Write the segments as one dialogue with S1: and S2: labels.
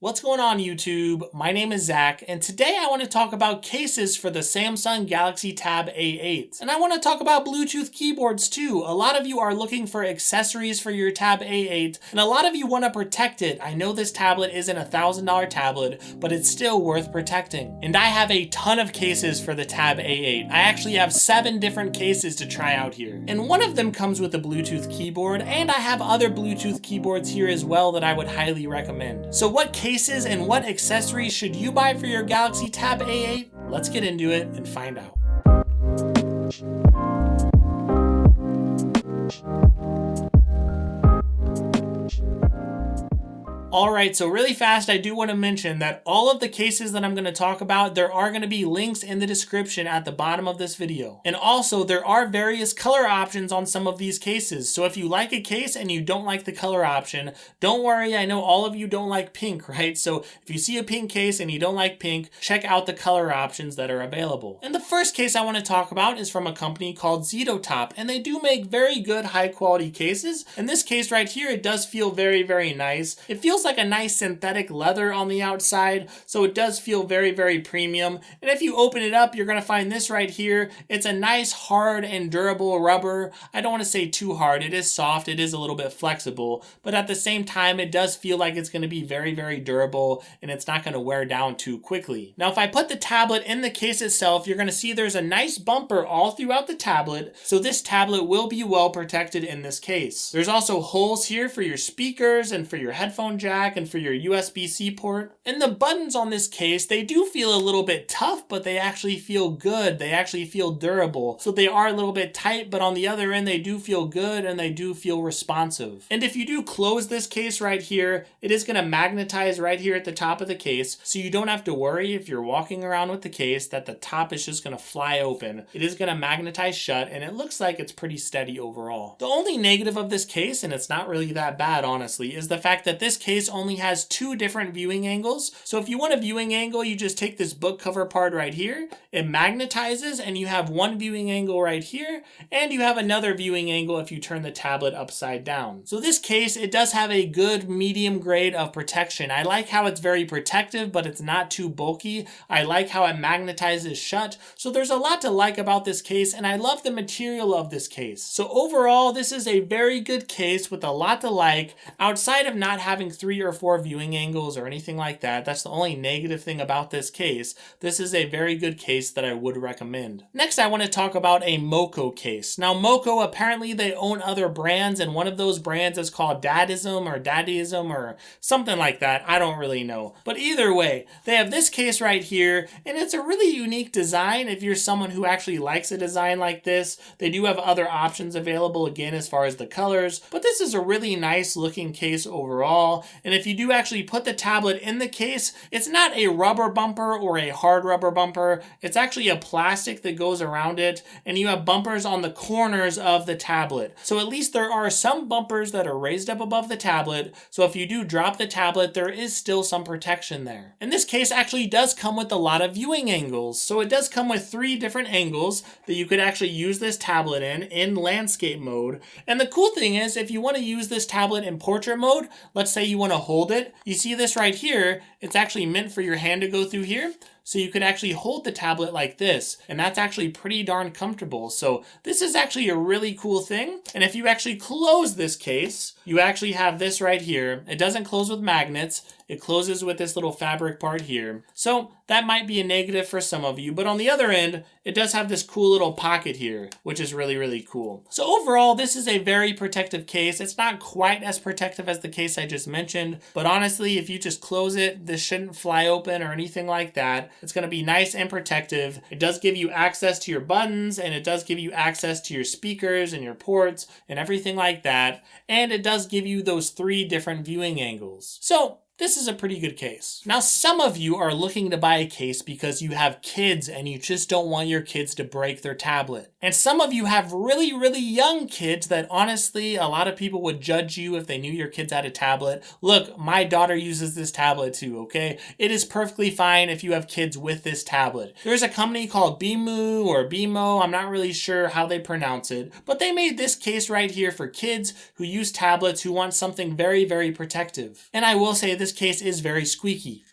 S1: What's going on YouTube? My name is Zach, and today I want to talk about cases for the Samsung Galaxy Tab A8. And I want to talk about Bluetooth keyboards too. A lot of you are looking for accessories for your Tab A8, and a lot of you want to protect it. I know this tablet isn't a $1,000 tablet, but it's still worth protecting. And I have a ton of cases for the Tab A8. I actually have 7 different cases to try out here. And one of them comes with a Bluetooth keyboard, and I have other Bluetooth keyboards here as well that I would highly recommend. So what cases and what accessories should you buy for your Galaxy Tab A8? Let's get into it and find out. Alright, so really fast, I do want to mention that all of the cases that I'm going to talk about, there are going to be links in the description at the bottom of this video. And also, there are various color options on some of these cases. So if you like a case and you don't like the color option, don't worry, I know all of you don't like pink, right? So if you see a pink case and you don't like pink, check out the color options that are available. And the first case I want to talk about is from a company called Ztotop, and they do make very good high quality cases. In this case right here, it does feel very, very nice. It feels like a nice synthetic leather on the outside, so it does feel very, very premium. And if you open it up, you're going to find this right here. It's a nice hard and durable rubber. I don't want to say too hard. It is soft. It is a little bit flexible, but at the same time, it does feel like it's going to be very, very durable, and it's not going to wear down too quickly. Now, if I put the tablet in the case itself, you're going to see there's a nice bumper all throughout the tablet, so this tablet will be well protected in this case. There's also holes here for your speakers and for your headphone jack and for your USB-C port. And the buttons on this case, they do feel a little bit tough, but they actually feel good. They actually feel durable. So they are a little bit tight, but on the other end, they do feel good and they do feel responsive. And if you do close this case right here, it is going to magnetize right here at the top of the case. So you don't have to worry if you're walking around with the case that the top is just going to fly open. It is going to magnetize shut, and it looks like it's pretty steady overall. The only negative of this case, and it's not really that bad honestly, is the fact that this case only has 2 different viewing angles. So if you want a viewing angle, you just take this book cover part right here, it magnetizes, and you have one viewing angle right here, and you have another viewing angle if you turn the tablet upside down. So this case, it does have a good medium grade of protection. I like how it's very protective, but it's not too bulky. I like how it magnetizes shut. So there's a lot to like about this case, and I love the material of this case. So overall, this is a very good case with a lot to like, outside of not having 3 or 4 viewing angles or anything like that. That's the only negative thing about this case. This is a very good case that I would recommend. Next, I want to talk about a Bmouo case. Now, Bmouo, apparently they own other brands, and one of those brands is called Dadanism or something like that. I don't really know. But either way, they have this case right here, and it's a really unique design if you're someone who actually likes a design like this. They do have other options available, again, as far as the colors, but this is a really nice looking case overall. And if you do actually put the tablet in the case, it's not a rubber bumper or a hard rubber bumper. It's actually a plastic that goes around it, and you have bumpers on the corners of the tablet. So at least there are some bumpers that are raised up above the tablet, so if you do drop the tablet, there is still some protection there. And this case actually does come with a lot of viewing angles. So it does come with 3 different angles that you could actually use this tablet in landscape mode. And the cool thing is, if you want to use this tablet in portrait mode, let's say you want to hold it, you see this right here, it's actually meant for your hand to go through here. So you could actually hold the tablet like this, and that's actually pretty darn comfortable. So this is actually a really cool thing. And if you actually close this case, you actually have this right here. It doesn't close with magnets. It closes with this little fabric part here. So that might be a negative for some of you, but on the other end, it does have this cool little pocket here, which is really, really cool. So overall, this is a very protective case. It's not quite as protective as the case I just mentioned, but honestly, if you just close it, this shouldn't fly open or anything like that. It's going to be nice and protective. It does give you access to your buttons, and it does give you access to your speakers and your ports and everything like that. And it does give you those 3 different viewing angles. So this is a pretty good case. Now, some of you are looking to buy a case because you have kids and you just don't want your kids to break their tablet. And some of you have really, really young kids that honestly, a lot of people would judge you if they knew your kids had a tablet. Look, my daughter uses this tablet too, okay? It is perfectly fine if you have kids with this tablet. There's a company called Bmouo or Bmouo, I'm not really sure how they pronounce it, but they made this case right here for kids who use tablets who want something very, very protective. And I will say this this case is very squeaky.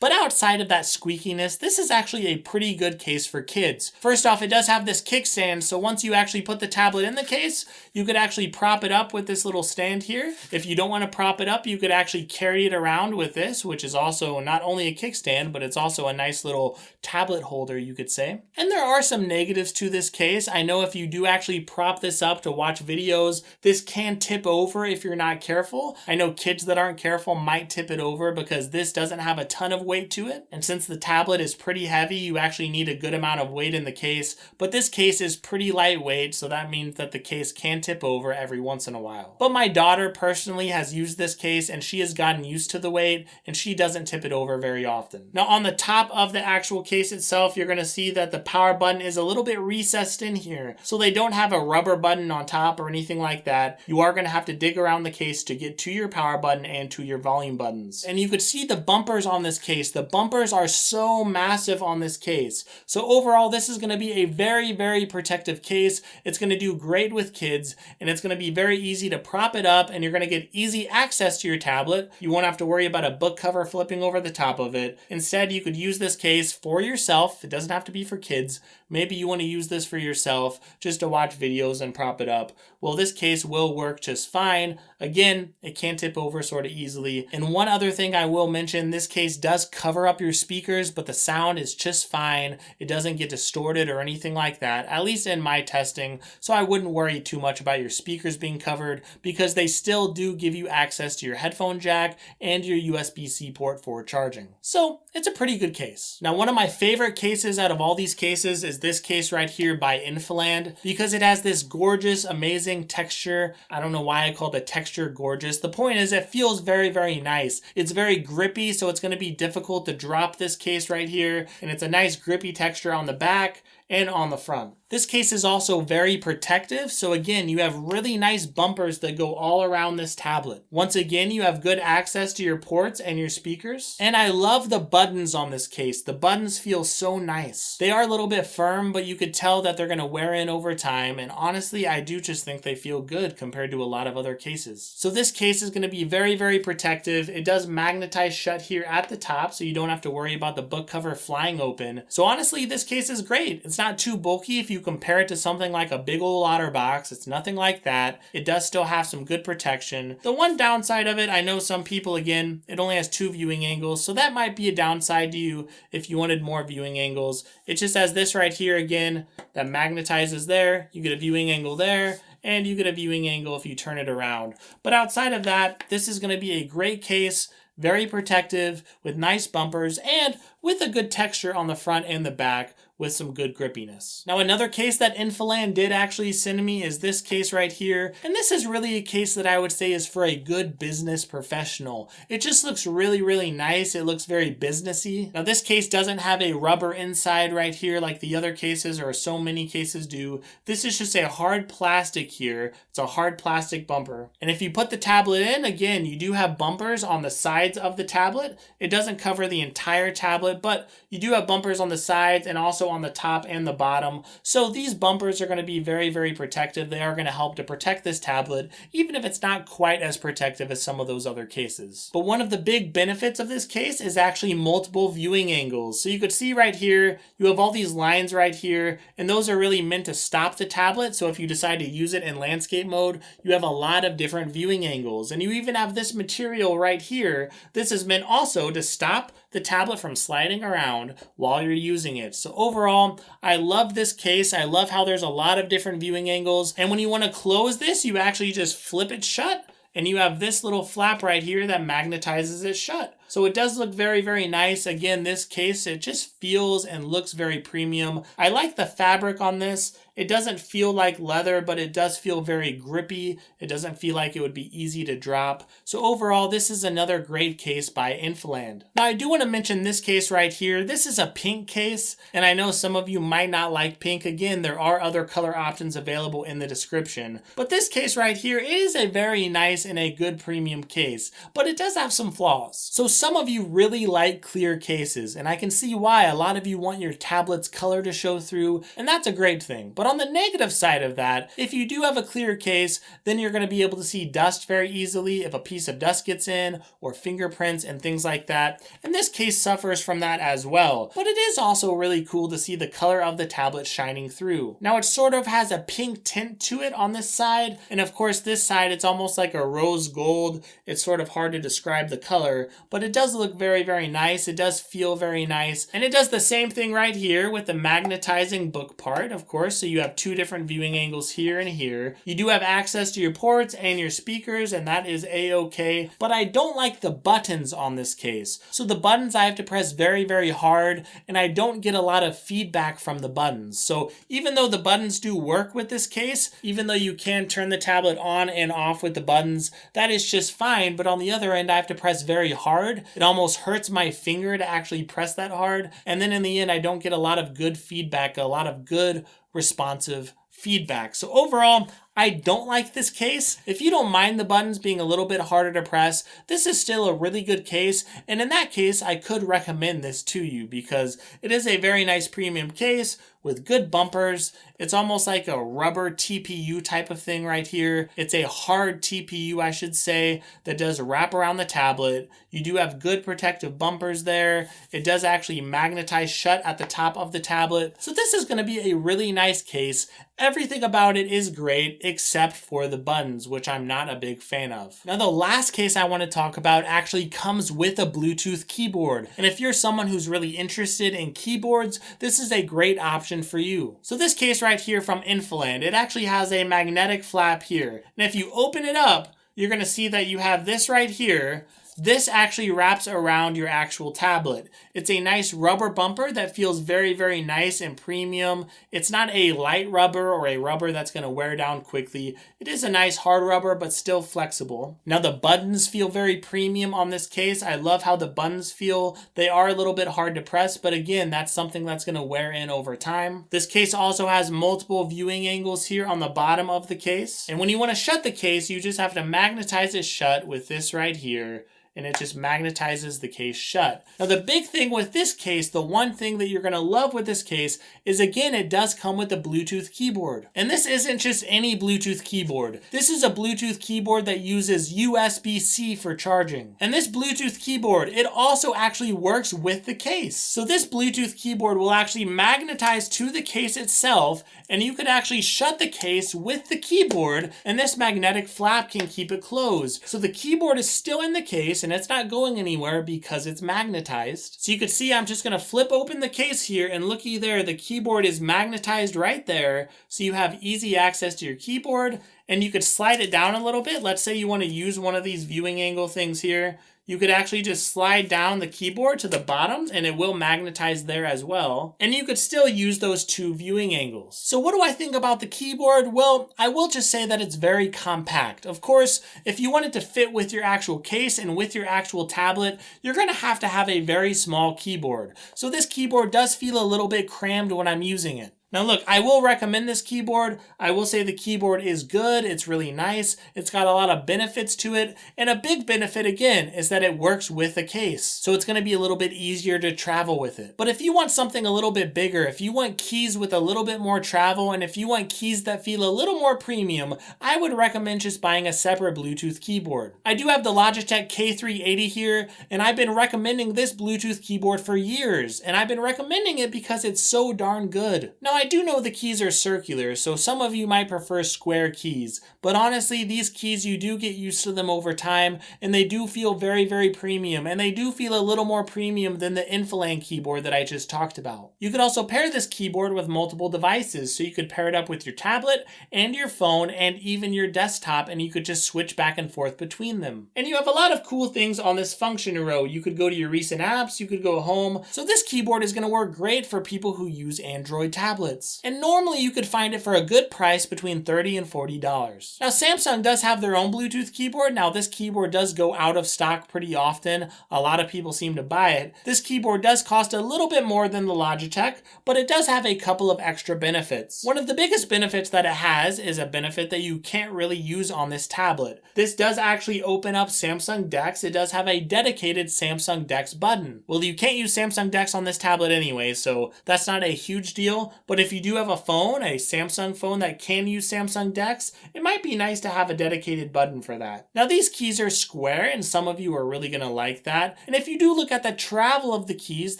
S1: But outside of that squeakiness, this is actually a pretty good case for kids. First off, it does have this kickstand, so once you actually put the tablet in the case, you could actually prop it up with this little stand here. If you don't want to prop it up, you could actually carry it around with this, which is also not only a kickstand, but it's also a nice little tablet holder, you could say. And there are some negatives to this case. I know if you do actually prop this up to watch videos, this can tip over if you're not careful. I know kids that aren't careful might tip it over because this doesn't have a ton of weight to it, and since the tablet is pretty heavy, you actually need a good amount of weight in the case, but this case is pretty lightweight, so that means that the case can tip over every once in a while. But my daughter personally has used this case and she has gotten used to the weight and she doesn't tip it over very often. Now on the top of the actual case itself, you're going to see that the power button is a little bit recessed in here, so they don't have a rubber button on top or anything like that. You are going to have to dig around the case to get to your power button and to your volume buttons. And you could see the bumpers on this case. The bumpers are so massive on this case. So overall, this is going to be a very, very protective case. It's going to do great with kids, and it's going to be very easy to prop it up, and you're going to get easy access to your tablet. You won't have to worry about a book cover flipping over the top of it. Instead, you could use this case for yourself. It doesn't have to be for kids. Maybe you want to use this for yourself just to watch videos and prop it up. Well, this case will work just fine. Again, it can tip over sort of easily. And one other thing I will mention, this case does cover up your speakers, but the sound is just fine. It doesn't get distorted or anything like that, at least in my testing. So I wouldn't worry too much about your speakers being covered because they still do give you access to your headphone jack and your USB-C port for charging. So it's a pretty good case. Now, one of my favorite cases out of all these cases is this case right here by Infiland because it has this gorgeous, amazing texture. I don't know why I call the texture gorgeous. The point is it feels very, very nice. It's very grippy, so it's going to be difficult to drop this case right here. And it's a nice grippy texture on the back and on the front. This case is also very protective, so again, you have really nice bumpers that go all around this tablet. Once again, you have good access to your ports and your speakers. And I love the buttons on this case. The buttons feel so nice. They are a little bit firm, but you could tell that they're gonna wear in over time, and honestly, I do just think they feel good compared to a lot of other cases. So this case is gonna be very, very protective. It does magnetize shut here at the top, so you don't have to worry about the book cover flying open. So honestly, this case is great. It's not too bulky if you compare it to something like a big old OtterBox. It's nothing like that. It does still have some good protection. The one downside of it, I know some people, again, it only has 2 viewing angles, so that might be a downside to you if you wanted more viewing angles. It just has this right here again that magnetizes there. You get a viewing angle there, and you get a viewing angle if you turn it around. But outside of that, this is going to be a great case, very protective, with nice bumpers, and with a good texture on the front and the back, with some good grippiness. Now, another case that Infiland did actually send me is this case right here. And this is really a case that I would say is for a good business professional. It just looks really, really nice. It looks very businessy. Now, this case doesn't have a rubber inside right here like the other cases or so many cases do. This is just a hard plastic here. It's a hard plastic bumper. And if you put the tablet in, again, you do have bumpers on the sides of the tablet. It doesn't cover the entire tablet, but you do have bumpers on the sides and also on the top and the bottom. So these bumpers are going to be very, very protective. They are going to help to protect this tablet, even if it's not quite as protective as some of those other cases. But one of the big benefits of this case is actually multiple viewing angles. So you could see right here, you have all these lines right here, and those are really meant to stop the tablet. So if you decide to use it in landscape mode, you have a lot of different viewing angles. And you even have this material right here. This is meant also to stop the tablet from sliding around while you're using it. So overall, I love this case. I love how there's a lot of different viewing angles. And when you want to close this, you actually just flip it shut, and you have this little flap right here that magnetizes it shut. So it does look very, very nice. Again, this case, it just feels and looks very premium. I like the fabric on this. It doesn't feel like leather, but it does feel very grippy. It doesn't feel like it would be easy to drop. So overall, this is another great case by Infiland. Now, I do want to mention this case right here. This is a pink case, and I know some of you might not like pink. Again, there are other color options available in the description. But this case right here is a very nice and a good premium case, but it does have some flaws. So some of you really like clear cases, and I can see why. A lot of you want your tablet's color to show through, and that's a great thing. But on the negative side of that, if you do have a clear case, then you're going to be able to see dust very easily if a piece of dust gets in, or fingerprints and things like that. And this case suffers from that as well. But it is also really cool to see the color of the tablet shining through. Now it sort of has a pink tint to it on this side, and of course this side it's almost like a rose gold. It's sort of hard to describe the color, but it does look very, very nice. It does feel very nice, and it does the same thing right here with the magnetizing book part, of course. So you have two different viewing angles here and here. You do have access to your ports and your speakers, and that is a-okay, but I don't like the buttons on this case. So the buttons I have to press very, very hard, and I don't get a lot of feedback from the buttons. So even though the buttons do work with this case, even though you can turn the tablet on and off with the buttons, that is just fine. But on the other end, I have to press very hard. It almost hurts my finger to actually press that hard. And then in the end, I don't get a lot of good feedback, a lot of good responsive feedback. So overall, I don't like this case. If you don't mind the buttons being a little bit harder to press, this is still a really good case. And in that case, I could recommend this to you because it is a very nice premium case with good bumpers. It's almost like a rubber TPU type of thing right here. It's a hard TPU, I should say, that does wrap around the tablet. You do have good protective bumpers there. It does actually magnetize shut at the top of the tablet. So this is going to be a really nice case. Everything about it is great except for the buttons, which I'm not a big fan of. Now the last case I want to talk about actually comes with a Bluetooth keyboard. And if you're someone who's really interested in keyboards, this is a great option for you. So this case right here from Infiland, it actually has a magnetic flap here. And if you open it up, you're going to see that you have this right here. This actually wraps around your actual tablet. It's a nice rubber bumper that feels very, very nice and premium. It's not a light rubber or a rubber that's going to wear down quickly. It is a nice hard rubber, but still flexible. Now the buttons feel very premium on this case. I love how the buttons feel. They are a little bit hard to press, but again, that's something that's going to wear in over time. This case also has multiple viewing angles here on the bottom of the case. And when you want to shut the case, you just have to magnetize it shut with this right here, and it just magnetizes the case shut. Now the big thing with this case, the one thing that you're going to love with this case is, again, it does come with a Bluetooth keyboard. And this isn't just any Bluetooth keyboard. This is a Bluetooth keyboard that uses USB-C for charging. And this Bluetooth keyboard, it also actually works with the case. So this Bluetooth keyboard will actually magnetize to the case itself, and you could actually shut the case with the keyboard, and this magnetic flap can keep it closed. So the keyboard is still in the case, and it's not going anywhere because it's magnetized. So you can see I'm just going to flip open the case here, and looky there, the keyboard is magnetized right there. So you have easy access to your keyboard, and you could slide it down a little bit. Let's say you want to use one of these viewing angle things here. You could actually just slide down the keyboard to the bottom and it will magnetize there as well. And you could still use those two viewing angles. So what do I think about the keyboard? Well, I will just say that it's very compact. Of course, if you want it to fit with your actual case and with your actual tablet, you're going to have a very small keyboard. So this keyboard does feel a little bit crammed when I'm using it. Now look, I will recommend this keyboard. I will say the keyboard is good. It's really nice. It's got a lot of benefits to it. And a big benefit, again, is that it works with a case. So it's going to be a little bit easier to travel with it. But if you want something a little bit bigger, if you want keys with a little bit more travel, and if you want keys that feel a little more premium, I would recommend just buying a separate Bluetooth keyboard. I do have the Logitech K380 here, and I've been recommending this Bluetooth keyboard for years. And I've been recommending it because it's so darn good. Now, I do know the keys are circular, so some of you might prefer square keys, but honestly, these keys, you do get used to them over time, and they do feel very, very premium, and they do feel a little more premium than the Infiland keyboard that I just talked about. You could also pair this keyboard with multiple devices, so you could pair it up with your tablet and your phone and even your desktop, and you could just switch back and forth between them. And you have a lot of cool things on this function row. You could go to your recent apps, you could go home, so this keyboard is going to work great for people who use Android tablets. tablets. And normally you could find it for a good price between $30 and $40. Now Samsung does have their own Bluetooth keyboard. Now this keyboard does go out of stock pretty often. A lot of people seem to buy it. This keyboard does cost a little bit more than the Logitech, but it does have a couple of extra benefits. One of the biggest benefits that it has is a benefit that you can't really use on this tablet. This does actually open up Samsung DeX. It does have a dedicated Samsung DeX button. Well, you can't use Samsung DeX on this tablet anyway, so that's not a huge deal. But if you do have a phone, a Samsung phone that can use Samsung DeX, it might be nice to have a dedicated button for that. Now these keys are square, and some of you are really going to like that. And if you do look at the travel of the keys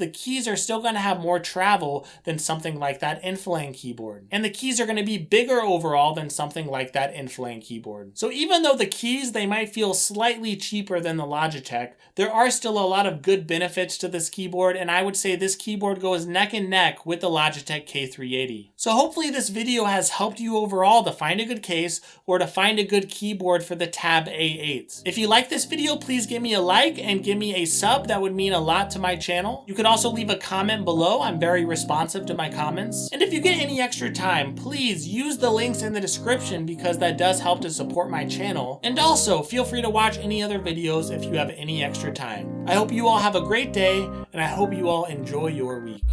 S1: are still going to have more travel than something like that Infiland keyboard. And the keys are going to be bigger overall than something like that Infiland keyboard. So even though the keys, they might feel slightly cheaper than the Logitech, there are still a lot of good benefits to this keyboard, and I would say this keyboard goes neck and neck with the Logitech K380. So hopefully this video has helped you overall to find a good case or to find a good keyboard for the Tab A8. If you like this video, please give me a like and give me a sub. That would mean a lot to my channel. You could also leave a comment below. I'm very responsive to my comments. And if you get any extra time, please use the links in the description because that does help to support my channel. And also feel free to watch any other videos if you have any extra time. I hope you all have a great day, and I hope you all enjoy your week.